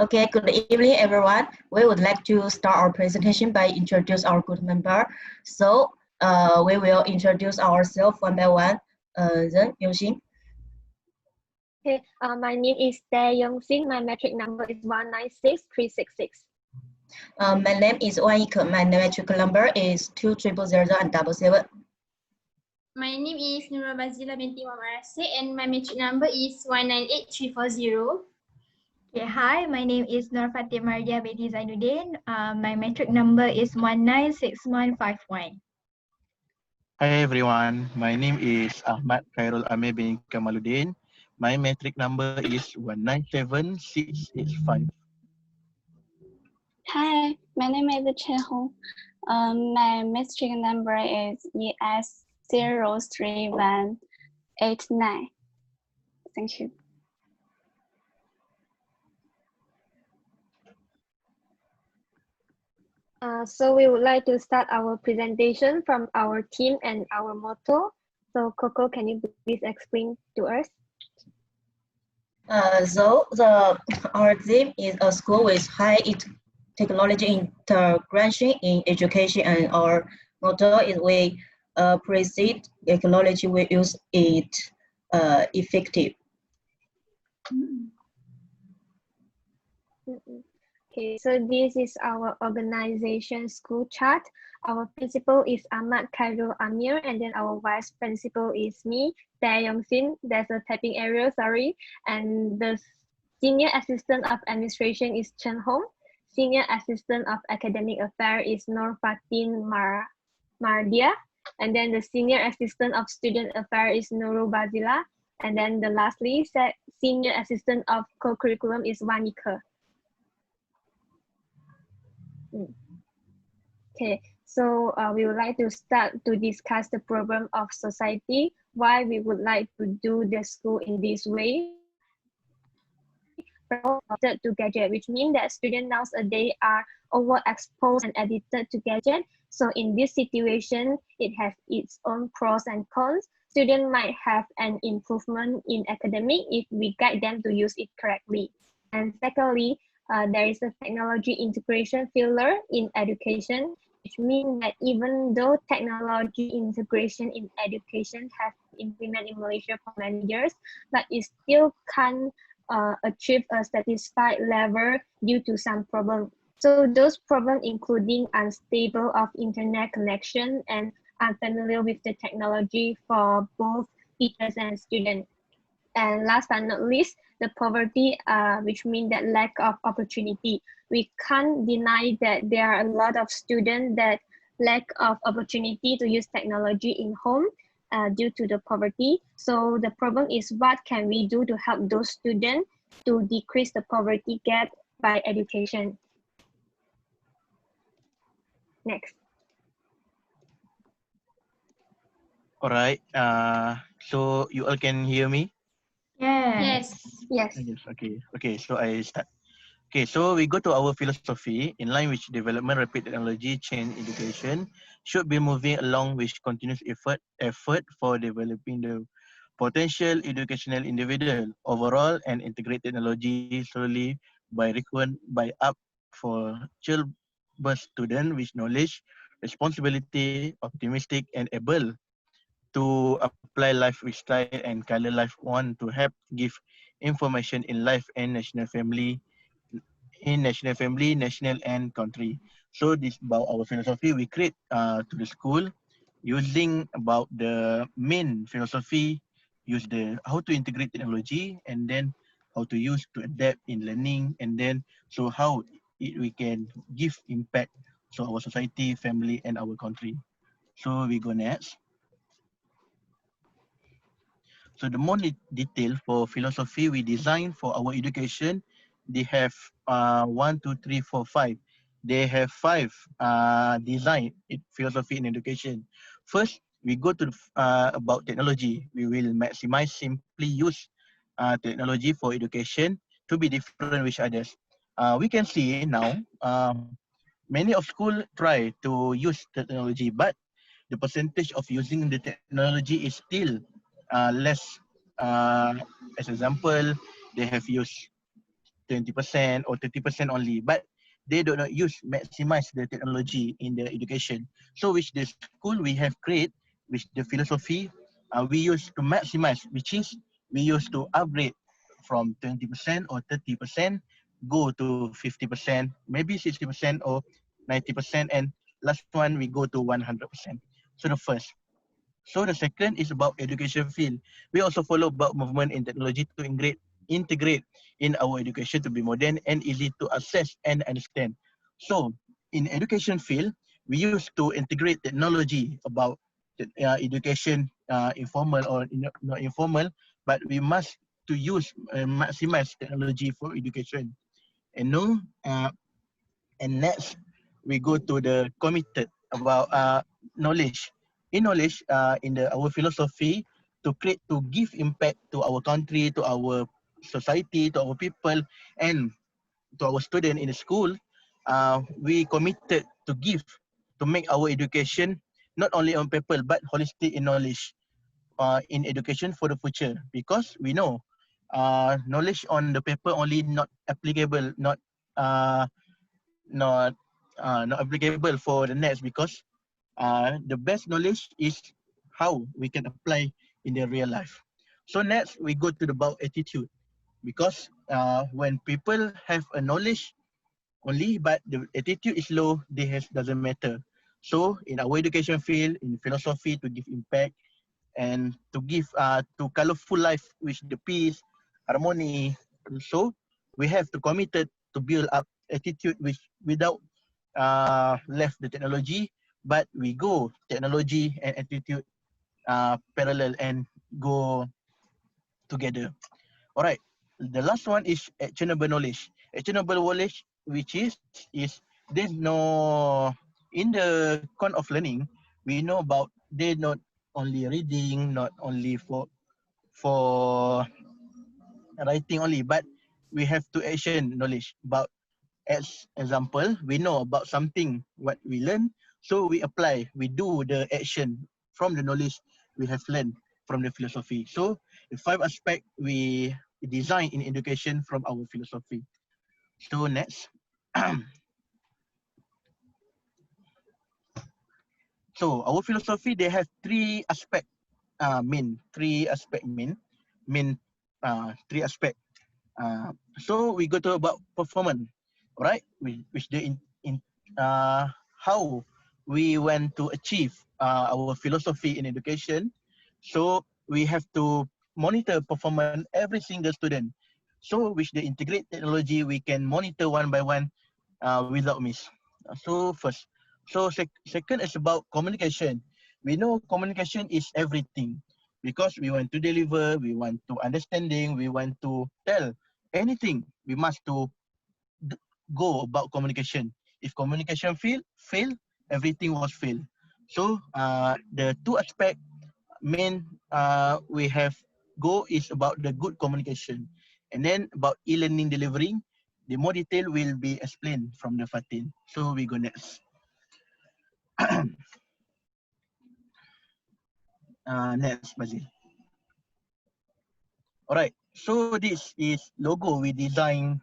Okay, good evening, everyone. We would like to start our presentation by introduce our group member. So we will introduce ourselves one by one. Teh Yong Xin. Okay, my name is Teh Yong Xin. My metric number is 196366. My name is Wan Yike. My metric number is 2000777. My name is Nurul Bazilah binti Rashid and my metric number is 198340. Okay, hi, my name is Fatin Mardhiah binti Zainudin. My metric number is 196151. Hi everyone, my name is Ahmad Khairul Amir bin Kamaluddin. My metric number is 197685. Hi, my name is Chen. My metric number is ES03189. Thank you. So we would like to start our presentation from our team and our motto. So Coco, can you please explain to us? Our theme is a school with high technology integration in education, and our motto is we appreciate technology, we use it effective. Okay, so this is our organization school chart. Our principal is Ahmad, Khairul, Amir, and then our vice principal is me, Teh Yong Xin. There's a typing error, sorry. And the senior assistant of administration is Chen. Senior assistant of academic affairs is Fatin Mardhiah. And then the senior assistant of student affairs is Nurul Bazilah. And then the lastly, senior assistant of co-curriculum is Wan Yike. Okay, so we would like to start to discuss the problem of society, why we would like to do the school in this way. To gadget, which means that students nowadays are overexposed and addicted to gadget. So in this situation, it has its own pros and cons. Students might have an improvement in academic if we guide them to use it correctly. And secondly, there is a technology integration failure in education, which means that even though technology integration in education has been implemented in Malaysia for many years, but it still can't achieve a satisfied level due to some problems. So those problems including unstable of internet connection and unfamiliar with the technology for both teachers and students. And last but not least, the poverty, which means that lack of opportunity. We can't deny that there are a lot of students that lack of opportunity to use technology in home due to the poverty. So the problem is, what can we do to help those students to decrease the poverty gap by education? Next. All right, so you all can hear me? Yes. Yes. Yes, okay, so I start. Okay, so we go to our philosophy. In line with development, rapid technology, change education should be moving along with continuous effort for developing the potential educational individual overall and integrate technology slowly by up for childbirth student with knowledge, responsibility, optimistic, and able to apply life with style and color life want to help give information in life and national family, national and country. So this about our philosophy we create to the school using about the main philosophy, use the how to integrate technology and then how to use to adapt in learning, and then so how we can give impact to our society, family, and our country. So we go next. So the more detail for philosophy we design for our education, they have 1, 2, 3, 4, 5. They have 5 design philosophy in education. First, we go to about technology. We will maximize simply use technology for education to be different with others. We can see now many of school try to use technology, but the percentage of using the technology is still less. As example, they have used 20% or 30% only, but they do not maximize the technology in the education. So which the school we have created, which the philosophy, we used to maximize, which is we used to upgrade from 20% or 30%, go to 50%, maybe 60% or 90%, and last one we go to 100%. So the first. So the second is about education field. We also follow about movement in technology to integrate in our education to be modern and easy to access and understand. So in education field, we used to integrate technology about education, informal or not informal, but we must to use maximize technology for education. And no, and next we go to the committed about knowledge. In knowledge, in our philosophy, to create, to give impact to our country, to our society, to our people, and to our student in the school, we committed to give, to make our education not only on paper but holistic in knowledge, in education for the future. Because we know knowledge on the paper only not applicable, uh, not not applicable for the next, because the best knowledge is how we can apply in the real life. So next we go to the about attitude, because when people have a knowledge only but the attitude is low, they doesn't matter. So in our education field, in philosophy, to give impact and to give to colorful life with the peace, harmony. So we have to committed to build up attitude which without left the technology, but we go technology and attitude parallel and go together. All right. The last one is actionable knowledge. Actionable knowledge, which is there's no in the con of learning, we know about they not only reading, not only for writing only, but we have to action knowledge about. As example, we know about something what we learn, so we apply, we do the action from the knowledge we have learned from the philosophy. So the 5 aspect we design in education from our philosophy. So next. So our philosophy, they have 3 aspect main, 3 aspect main 3 aspect. So we go to about performance, right? Which the in how we want to achieve our philosophy in education. So we have to monitor performance every single student. So which the integrate technology, we can monitor one by one without miss. So first, so second is about communication. We know communication is everything, because we want to deliver, we want to understanding, we want to tell anything. We must to go about communication. If communication fail, everything was fail. So the 2 aspect main we have go is about the good communication, and then about e-learning delivering. The more detail will be explained from the Fatin. So we go next. Next, Bazil. All right. So this is logo we design.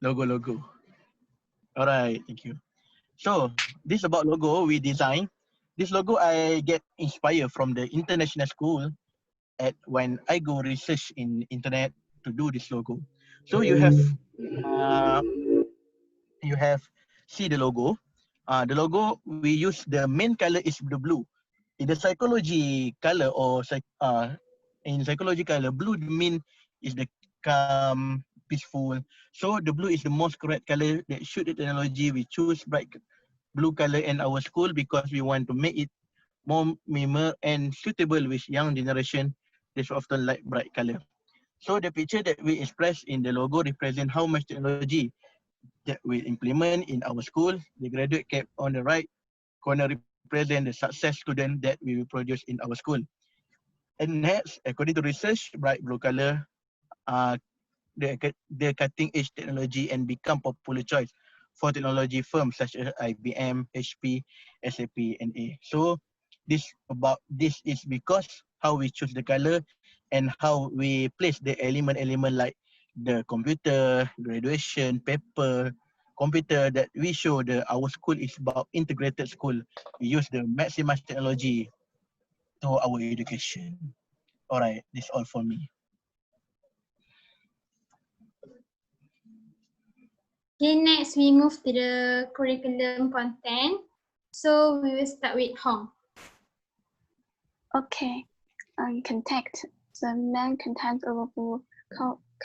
Logo. All right. Thank you. So this about logo we design. This logo I get inspired from the international school at when I go research in internet to do this logo. So uh, you have see the logo. The logo we use, the main color is the blue. In the psychology color or in psychology color, blue mean is the calm, peaceful. So the blue is the most correct color that should the technology. We choose bright blue color in our school because we want to make it more memorable and suitable with young generation. This often like bright color. So the picture that we express in the logo represent how much technology that we implement in our school. The graduate cap on the right corner represent the success student that we will produce in our school. And next, according to research, bright blue color, uh, the cutting edge technology and become popular choice for technology firms such as IBM, HP, SAP, and A. So this is because how we choose the color and how we place the element like the computer, graduation, paper, computer that we show our school is about integrated school. We use the maximize technology to our education. All right, this all for me. Okay, next we move to the curriculum content. So we will start with Hong. Okay, contact. The main content of the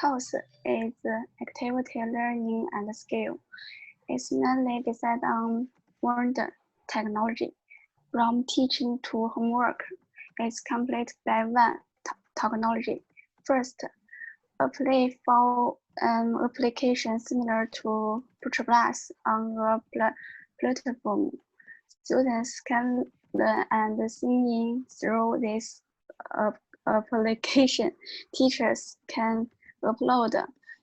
course is activity learning and skill. It's mainly based on modern technology. From teaching to homework, it's completed by one technology. First, a playful application similar to Plus on a platform. Students can learn and sing through this application. Teachers can upload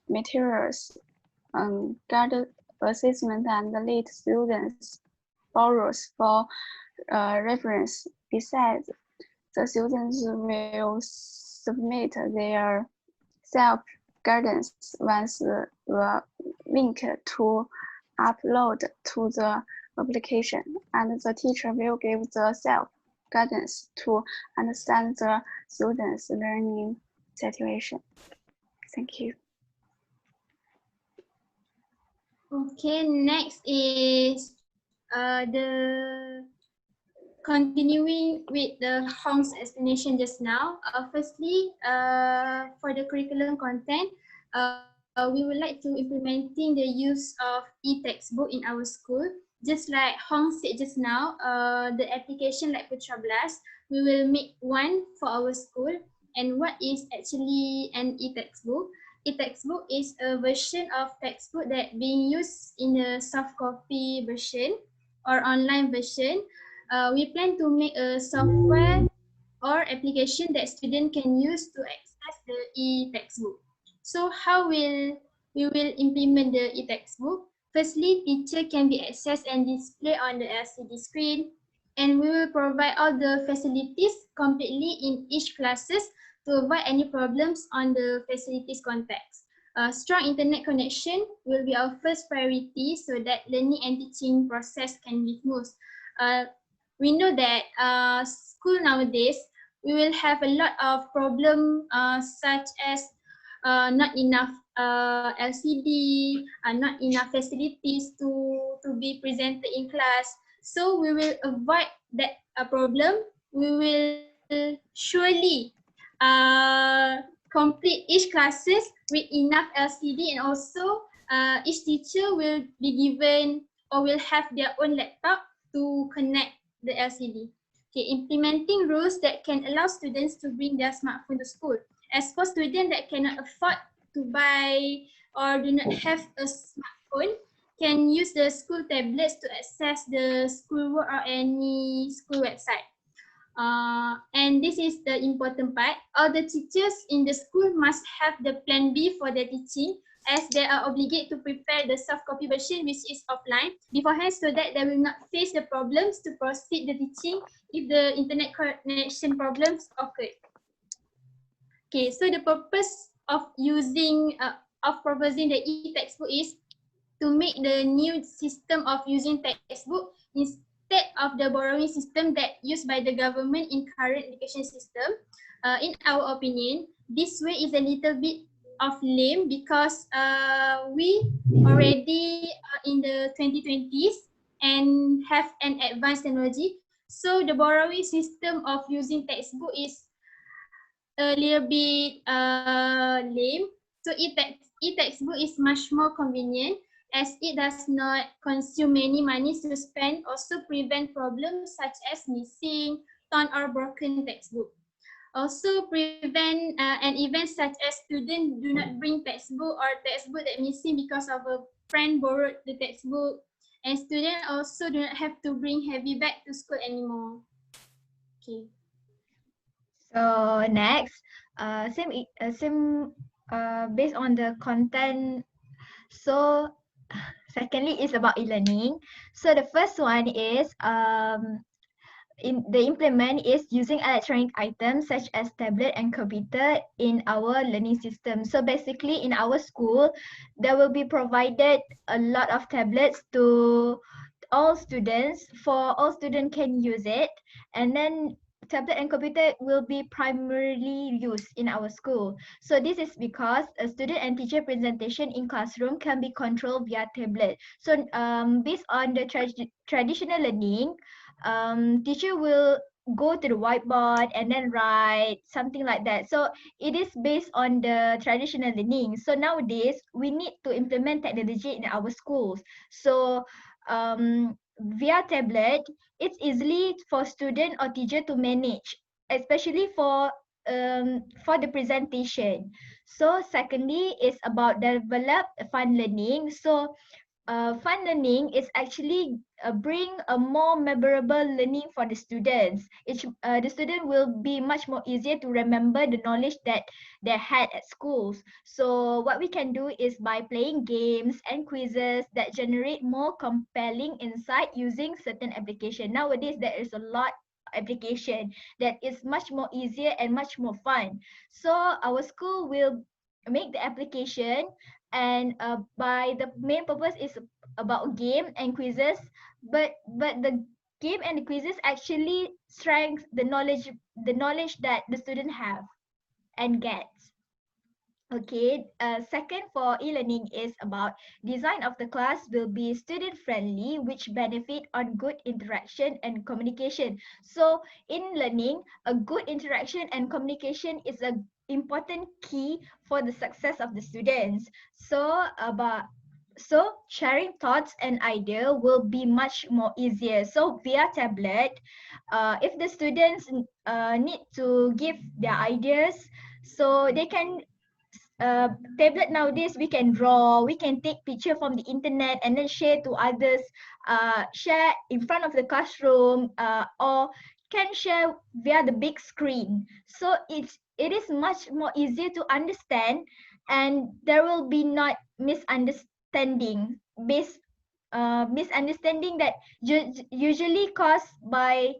materials, guide assessment, and lead students borrows for reference. Besides, the students will submit their self-guidance once the link to upload to the application, and the teacher will give the self-guidance to understand the students' learning situation. Thank you. Okay, next is the continuing with the Hong's explanation just now. Firstly, for the curriculum content, we would like to implementing the use of e-textbook in our school. Just like Hong said just now, the application like Putra Blast, we will make one for our school. And what is actually an e-textbook? E-textbook is a version of textbook that being used in a soft copy version or online version. We plan to make a software or application that students can use to access the e-textbook. So how we will implement the e-textbook? Firstly, teacher can be accessed and displayed on the LCD screen, and we will provide all the facilities completely in each classes to avoid any problems on the facilities context. Strong internet connection will be our first priority so that learning and teaching process can be smooth. We know that school nowadays, we will have a lot of problems such as not enough LCD, not enough facilities to be presented in class. So we will avoid that problem. We will surely complete each classes with enough LCD, and also each teacher will be given or will have their own laptop to connect the LCD. Okay, implementing rules that can allow students to bring their smartphone to school. As for students that cannot afford to buy or do not have a smartphone, can use the school tablets to access the schoolwork or any school website. And this is the important part. All the teachers in the school must have the plan B for their teaching, as they are obligated to prepare the soft copy version, which is offline, beforehand, so that they will not face the problems to proceed the teaching if the internet connection problems occur. Okay, so the purpose of proposing the e-textbook is to make the new system of using textbook instead of the borrowing system that used by the government in current education system. In our opinion, this way is a little bit of lame because we already in the 2020s and have an advanced technology. So the borrowing system of using textbook is a little bit lame. So e-textbook is much more convenient as it does not consume many money to spend, also prevent problems such as missing, torn or broken textbook. Also prevent an event such as students do not bring textbook or textbook that missing because of a friend borrowed the textbook, and students also do not have to bring heavy bag to school anymore. Okay. So next, based on the content. So secondly is about e-learning. So the first one is the implement is using electronic items such as tablet and computer in our learning system. So basically in our school, there will be provided a lot of tablets to all students, for all students can use it. And then tablet and computer will be primarily used in our school. So this is because a student and teacher presentation in classroom can be controlled via tablet. So based on the traditional learning, teacher will go to the whiteboard and then write something like that. So it is based on the traditional learning. So nowadays we need to implement technology in our schools. So via tablet, it's easily for student or teacher to manage, especially for the presentation. So secondly is about develop fun learning. So fun learning is actually bring a more memorable learning for the students. The student will be much more easier to remember the knowledge that they had at schools. So what we can do is by playing games and quizzes that generate more compelling insight using certain application. Nowadays, there is a lot application that is much more easier and much more fun. So our school will make the application, and by the main purpose is about game and quizzes, but the game and the quizzes actually strengthens the knowledge that the student have and gets. Okay, second for e-learning is about design of the class will be student friendly, which benefit on good interaction and communication. So in learning, a good interaction and communication is a important key for the success of the students. So sharing thoughts and idea will be much more easier. So via tablet, if the students need to give their ideas, so they can tablet nowadays we can draw, we can take picture from the internet and then share to others, share in front of the classroom, or can share via the big screen. So it is much more easier to understand, and there will be not misunderstanding misunderstanding that usually caused by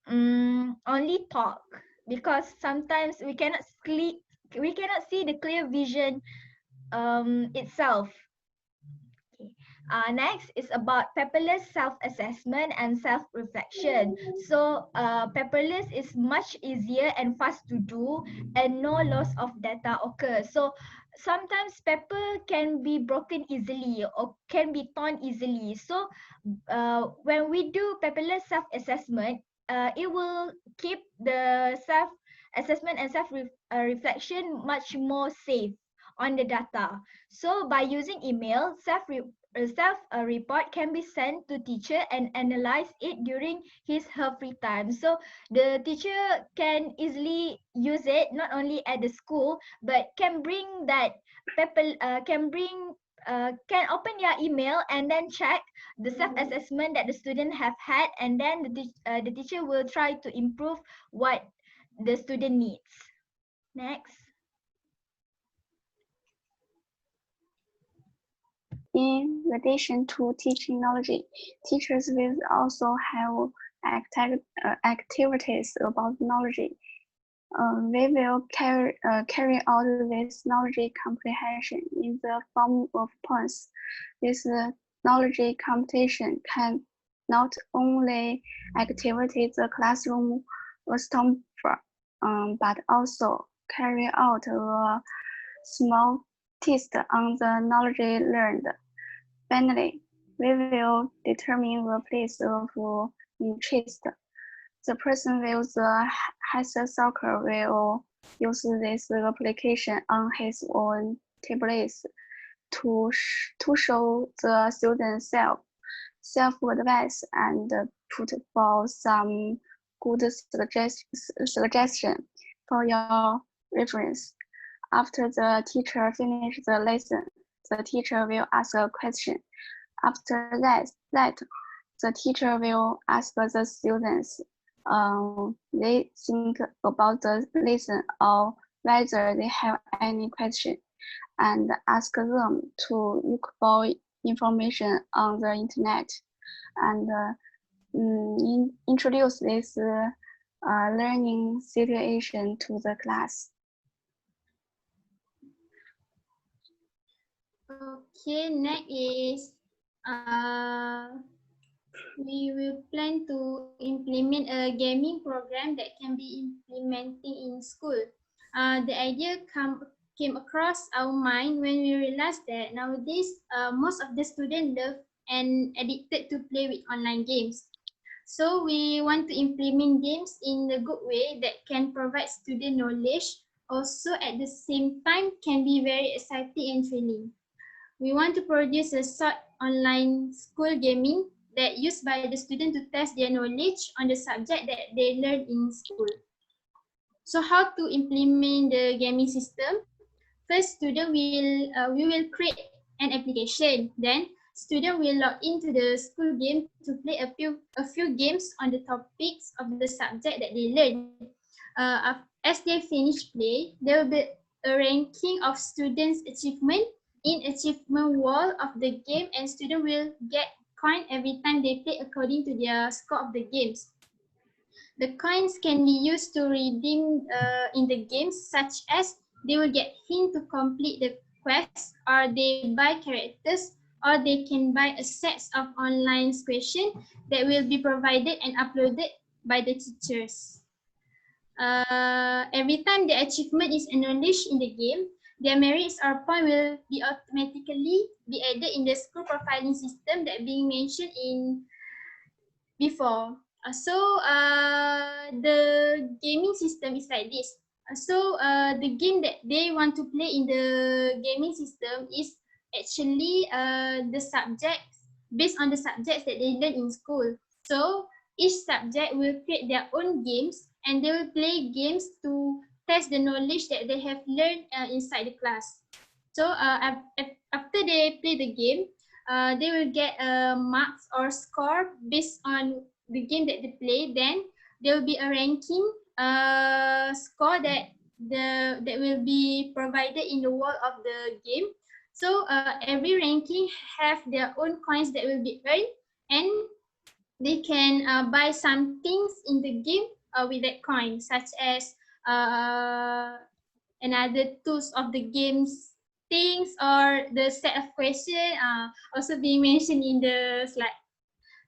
only talk, because sometimes we cannot see the clear vision itself. Okay. Next is about paperless self-assessment and self-reflection. So paperless is much easier and fast to do, and no loss of data occurs. So sometimes paper can be broken easily or can be torn easily. So when we do paperless self-assessment, it will keep the self-assessment and self-reflection much more safe on the data. So by using email, self-report can be sent to teacher and analyze it during her free time. So the teacher can easily use it not only at the school, but can bring that paper, can open your email and then check the self-assessment that the student have had, and then the teacher will try to improve what the student needs. Next. In addition to teaching knowledge, teachers will also have activities about knowledge. We will carry out this knowledge comprehension in the form of points. This knowledge competition can not only activate the classroom atmosphere, but also carry out a small test on the knowledge learned. Finally, we will determine the place of interest. The person with the highest score will use this application on his own tablets to show the student self-advice and put for some good suggestion for your reference. After the teacher finishes the lesson, the teacher will ask a question. After that, the teacher will ask the students they think about the lesson or whether they have any question, and ask them to look for information on the internet. And introduce this learning situation to the class. Okay, next is we will plan to implement a gaming program that can be implemented in school. The idea came across our mind when we realized that nowadays most of the students love and addicted to play with online games. So we want to implement games in a good way that can provide student knowledge, also at the same time can be very exciting and thrilling. We want to produce a short online school gaming that used by the student to test their knowledge on the subject that they learn in school. So how to implement the gaming system? First, we will create an application. Then, student will log into the school game to play a few games on the topics of the subject that they learn. As they finish play, there will be a ranking of students' achievement in achievement wall of the game, and student will get coin every time they play according to their score of the games. The coins can be used to redeem in the games, such as they will get hint to complete the quest, or they buy characters, or they can buy a set of online questions that will be provided and uploaded by the teachers. Every time the achievement is acknowledged in the game, their merits or point will be automatically be added in the school profiling system that being mentioned in before. The gaming system is like this. The game that they want to play in the gaming system is actually the subjects based on the subjects that they learn in school. So each subject will create their own games and they will play games to test the knowledge that they have learned inside the class. So after they play the game, they will get marks or score based on the game that they play. Then there will be a ranking score that will be provided in the wall of the game. So every ranking have their own coins that will be earned, and they can buy some things in the game with that coin, such as another tools of the games things or the set of questions also being mentioned in the slide.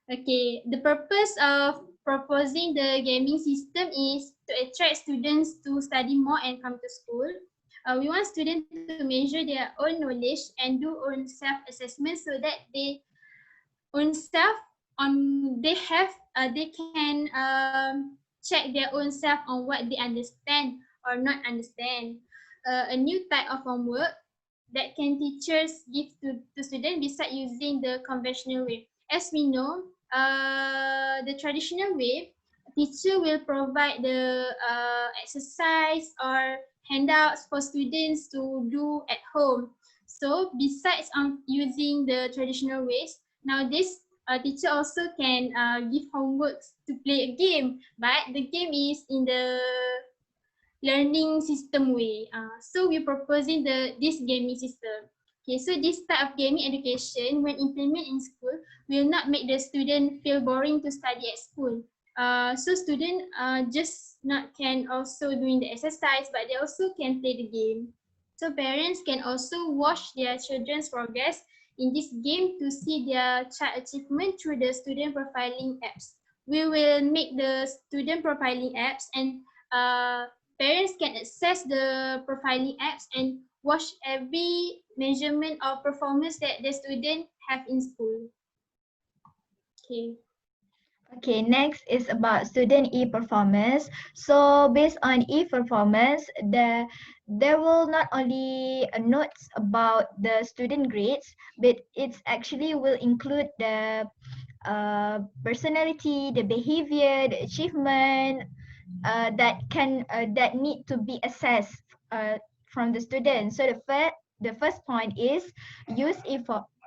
Okay, the purpose of proposing the gaming system is to attract students to study more and come to school. We want students to measure their own knowledge and do own self-assessment so that they own self they can check their own self on what they understand or not understand. A new type of homework that can teachers give to students besides using the conventional way. As we know, the traditional way, teacher will provide the exercise or handouts for students to do at home. So besides using the traditional ways, nowadays teacher also can give homeworks to play a game, but the game is in the learning system way. So we're proposing this gaming system. Okay, so this type of gaming education, when implemented in school, will not make the student feel boring to study at school. So student just not can also doing the exercise, but they also can play the game. So parents can also watch their children's progress in this game to see their child achievement through the student profiling apps. We will make the student profiling apps, and parents can access the profiling apps and watch every measurement of performance that the student have in school. Okay. Okay, next is about student e-performance. So based on e-performance, there will not only notes about the student grades, but it's actually will include the personality, the behavior, the achievement that need to be assessed from the student. So the first point is use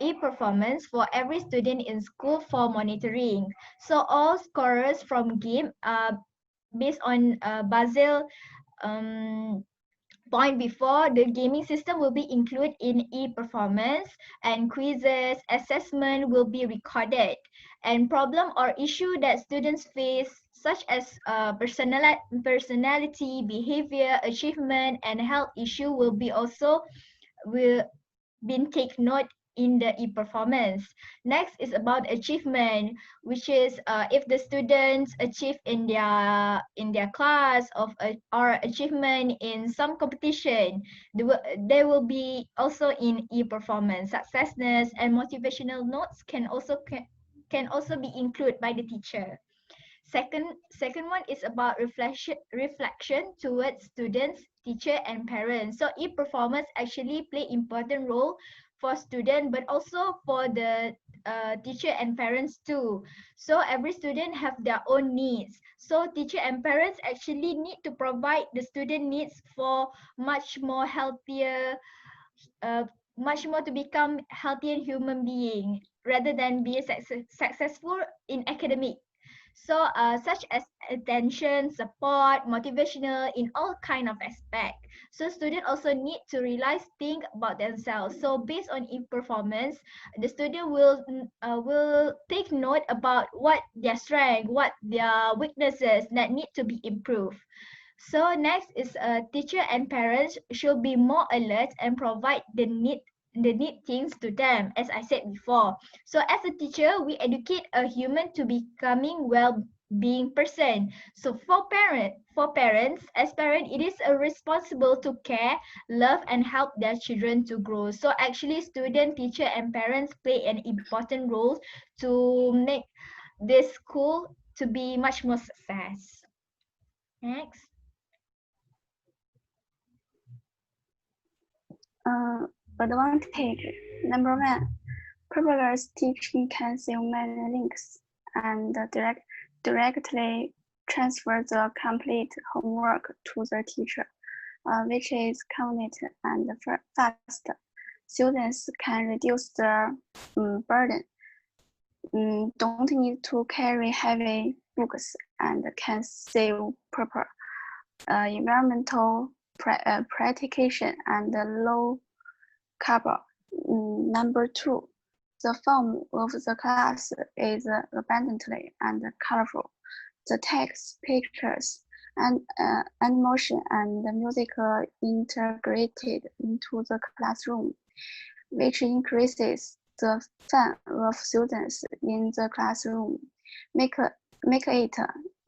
e-performance for every student in school for monitoring. So all scorers from game based on Bazilah point before, the gaming system will be included in e-performance, and quizzes, assessment will be recorded. And problem or issue that students face, such as personality, behavior, achievement, and health issue will been take note in the e-performance. Next is about achievement, which is if the students achieve in their class or achievement in some competition, they will be also in e-performance. Successness and motivational notes can also be included by the teacher. Second one is about reflection towards students, teacher, and parents. So e-performance actually play important role for student, but also for the teacher and parents too. So every student have their own needs. So teacher and parents actually need to provide the student needs for much more healthier, much more to become healthier human being rather than be successful in academic. So such as attention, support, motivational in all kind of aspect. So student also need to realize, think about themselves. So based on e-performance, the student will take note about what their strength, what their weaknesses that need to be improved. So next is teacher and parents should be more alert and provide the need things to them, as I said before. So as a teacher, we educate a human to becoming well-being person. So for parents, as parent, it is a responsible to care, love, and help their children to grow. So actually, student, teacher, and parents play an important role to make this school to be much more success. Next. Advantage. Number one, paperless teaching can save many links and directly transfer the complete homework to the teacher, which is convenient and fast. Students can reduce the burden, don't need to carry heavy books, and can save proper environmental practication and low carbon. Number two, the form of the class is abundantly and colorful. The text, pictures, and animation and music are integrated into the classroom, which increases the fun of students in the classroom, make it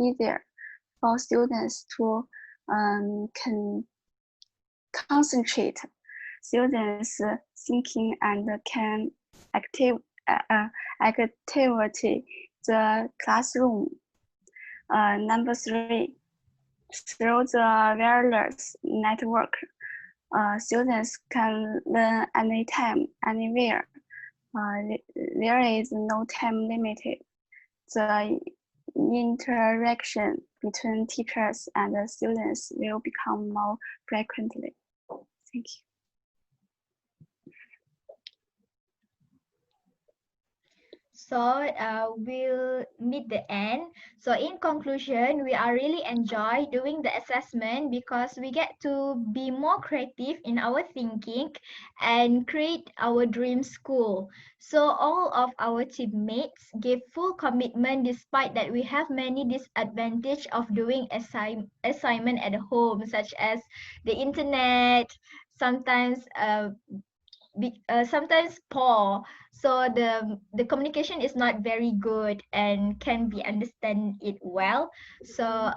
easier for students to concentrate students thinking and can activate the classroom. Number three, through the wireless network, students can learn anytime, anywhere. There is no time limited. The interaction between teachers and the students will become more frequently. Thank you. So we'll meet the end. So in conclusion, we are really enjoy doing the assessment because we get to be more creative in our thinking and create our dream school. So all of our teammates gave full commitment despite that we have many disadvantage of doing assignment at home, such as the internet, sometimes sometimes poor, so the communication is not very good and can be understand it well. So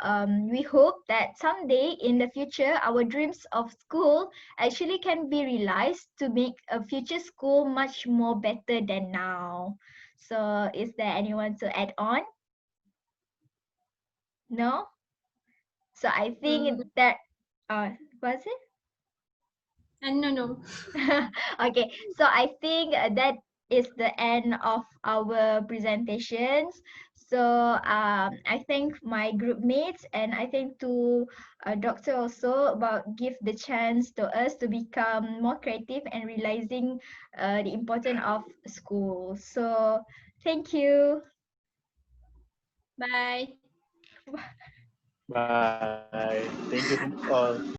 we hope that someday in the future our dreams of school actually can be realized to make a future school much more better than now. So is there anyone to add on? No. So I think that was it. No. Okay, so I think that is the end of our presentations. So I thank my group mates and I thank to doctor also about give the chance to us to become more creative and realizing the importance of school. So thank you. Bye. Bye. Thank you all.